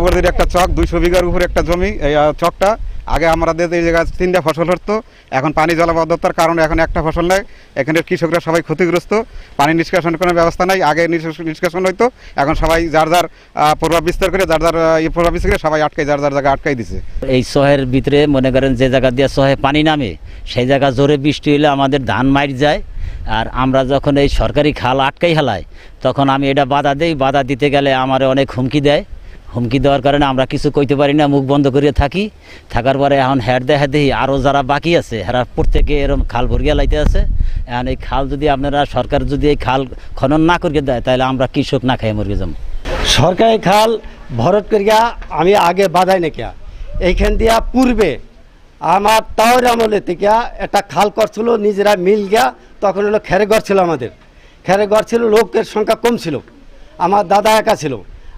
চক্রবর্তীর একটা চক 200 বিঘার উপর একটা জমি। এই চকটা আগে আমাদের এই জায়গায় 3টা ফসল হতো, এখন পানি জলাবদ্ধতার কারণে এখন একটা ফসল নেই। এখানের কৃষকরা সবাই ক্ষতিগ্রস্ত, পানি নিষ্কাশনের কোনো ব্যবস্থা নাই। আগে নিষ্কাশন হইতো, এখন সবাই যার যার প্রভাব বিস্তার করে যার যার প্রভাব বিস্তার করে সবাই যার যার জায়গায় আটকাই দিছে। এই শহরের ভিতরে মনে করেন যে জায়গা দিয়ে শহে পানি নামে সেই জায়গা জোরে বৃষ্টি হলে আমাদের ধান মাইর যায়। আর আমরা যখন এই সরকারি খাল আটকাই হেলাই তখন আমি এটা বাধা দেই, বাধা দিতে গেলে আমার অনেক হুমকি দেয়। হুমকি দেওয়ার কারণে আমরা কিছু কইতে পারি না, মুখ বন্ধ করিয়ে থাকি। থাকার পরে এখন হ্যাট দেখা দেখি আরও যারা বাকি আছে হেরা প্রত্যেকে এরকম খাল ভরিয়া লাইতে আছে। এখন এই খাল যদি আপনারা সরকার যদি এই খাল খনন না করিয়ে দেয় তাহলে আমরা কৃষক না খাই মরে যাব। সরকারি খাল ভরত করিয়া আমি আগে বাধাই নাকি এইখান দিয়া পূর্বে আমার তাওর আমলে থেকে একটা খাল করছিল নিজেরা মিল গিয়া, তখন হলো খেরে ঘর ছিল, আমাদের খেরে ঘর ছিল, লোকের সংখ্যা কম ছিল। আমার দাদা একা ছিল,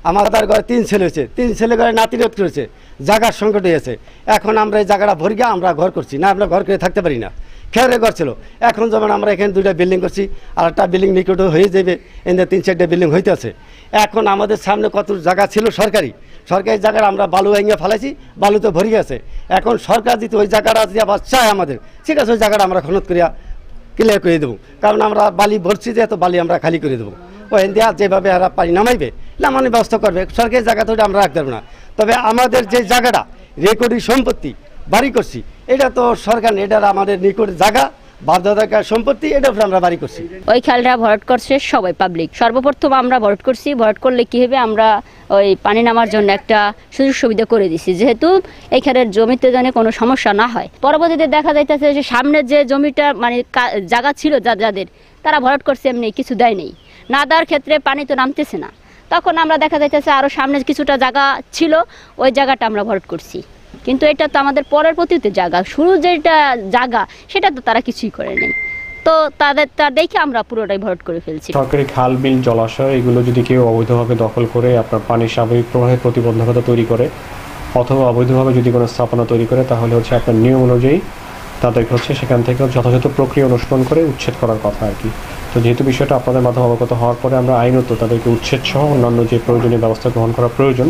আমার দাদার ঘরে 3 ছেলে হয়েছে, 3 ছেলে ঘরে নাতিরত করেছে, জায়গার সংকট হয়েছে। এখন আমরা এই জায়গাটা ভরে গিয়ে আমরা ঘর করছি না, আমরা ঘর করে থাকতে পারি না। খেরে ঘর ছিল, এখন যেমন আমরা এখানে 2টা বিল্ডিং করছি, আর একটা বিল্ডিং নিকটে হয়ে যাবে, এখানে 3-4টা বিল্ডিং হইতে আছে। এখন আমাদের সামনে কত জায়গা ছিল সরকারি জায়গার আমরা বালু ভেঙে ফেলাইছি, বালুতে ভরে গেছে। এখন সরকার যদি ওই জায়গাটা যদি আবার চায় আমাদের, ঠিক আছে, ওই জায়গাটা আমরা খনন করিয়া ক্লিয়ার করে দেবো, কারণ আমরা বালি ভরছি যে এত বালি আমরা খালি করে দেবো। ওই ইন্ডিয়া যেভাবে এরা পানি নামাইবে নামানোর ব্যবস্থা করবে, সরকারি জায়গা তো আমরা রাখতে পারবো না। তবে আমাদের যে জায়গাটা রেকর্ডিং সম্পত্তি বাড়ি করছি, এটা তো সরকার, এটা আমাদের নিকট জায়গা, বাধ্যতাকার সম্পত্তি, এটার উপরে আমরা বাড়ি করছি। ওই খালটা ভরাট করছে সবাই পাবলিক। সর্বপ্রথম আমরা ভরাট করছি, ভরাট করলে কী হবে, আমরা ওই পানি নামার জন্য একটা সুযোগ সুবিধা করে দিছি, যেহেতু এইখানের জমিতে যেন কোনো সমস্যা না হয়। পরবর্তীতে দেখা যাইতেছে যে সামনের যে জমিটা মানে জায়গা ছিল যাদের, তারা ভরাট করছে এমনি, কিছু দেয় নেই, না দেওয়ার ক্ষেত্রে পানি তো নামতেছে না। তখন আমরা দেখা যাইতেছে আরও সামনে কিছুটা জায়গা ছিল, ওই জায়গাটা আমরা ভরাট করছি। কিন্তু এটা তো আমাদের পরের প্রতিতে জায়গা, শুরু যেটা জায়গা সেটা তো তারা কিছুই করে নেই, তো তা দেখে আমরা পুরোটাই ভরাট করে ফেলছি। সরকারি খাল, বিল, জলাশয় এগুলো যদি কেউ অবৈধভাবে দখল করে আপনার পানির স্বাভাবিক প্রবাহের প্রতিবন্ধকতা তৈরি করে অথবা অবৈধভাবে যদি কোনো স্থাপনা তৈরি করে, তাহলে হচ্ছে আপনার নিয়ম অনুযায়ী তাদেরকে হচ্ছে সেখান থেকে যথাযথ প্রক্রিয়া অনুসরণ করে উচ্ছেদ করার কথা আর কি। তো যেহেতু বিষয়টা আপনাদের মাধ্যমে অবগত হওয়ার পরে আমরা আইনত তাদেরকে উচ্ছেদ সহ অন্যান্য যে প্রয়োজনীয় ব্যবস্থা গ্রহণ করা প্রয়োজন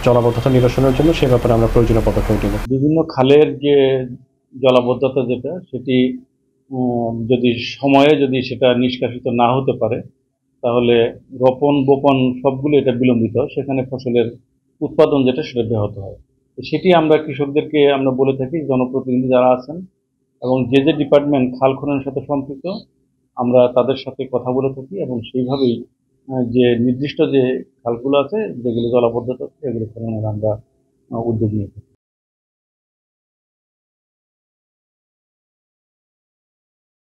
জলাবদ্ধতা নিরসনের জন্য, সে ব্যাপারে আমরা প্রয়োজনীয় পদক্ষেপ নেব। বিভিন্ন খালের যে জলাবদ্ধতা যেটা, সেটি যদি সময়ে যদি সেটা নিষ্কাশিত না হতে পারে, তাহলে রোপণ বোপণ সবগুলো এটা বিলম্বিত, সেখানে ফসলের উৎপাদন যেটা সেটা ব্যাহত হয়। সেটি আমরা কৃষকদেরকে আমরা বলে থাকি, জনপ্রতিনিধি যারা আছেন এবং যে যে ডিপার্টমেন্ট খাল খননের সাথে সম্পৃক্ত, আমরা তাদের সাথে কথা বলে থাকি এবং সেইভাবেই যে নির্দিষ্ট যে খালগুলো আছে যেগুলো জলাবদ্ধতা, এগুলো খননের আমরা উদ্যোগ নিয়ে থাকি।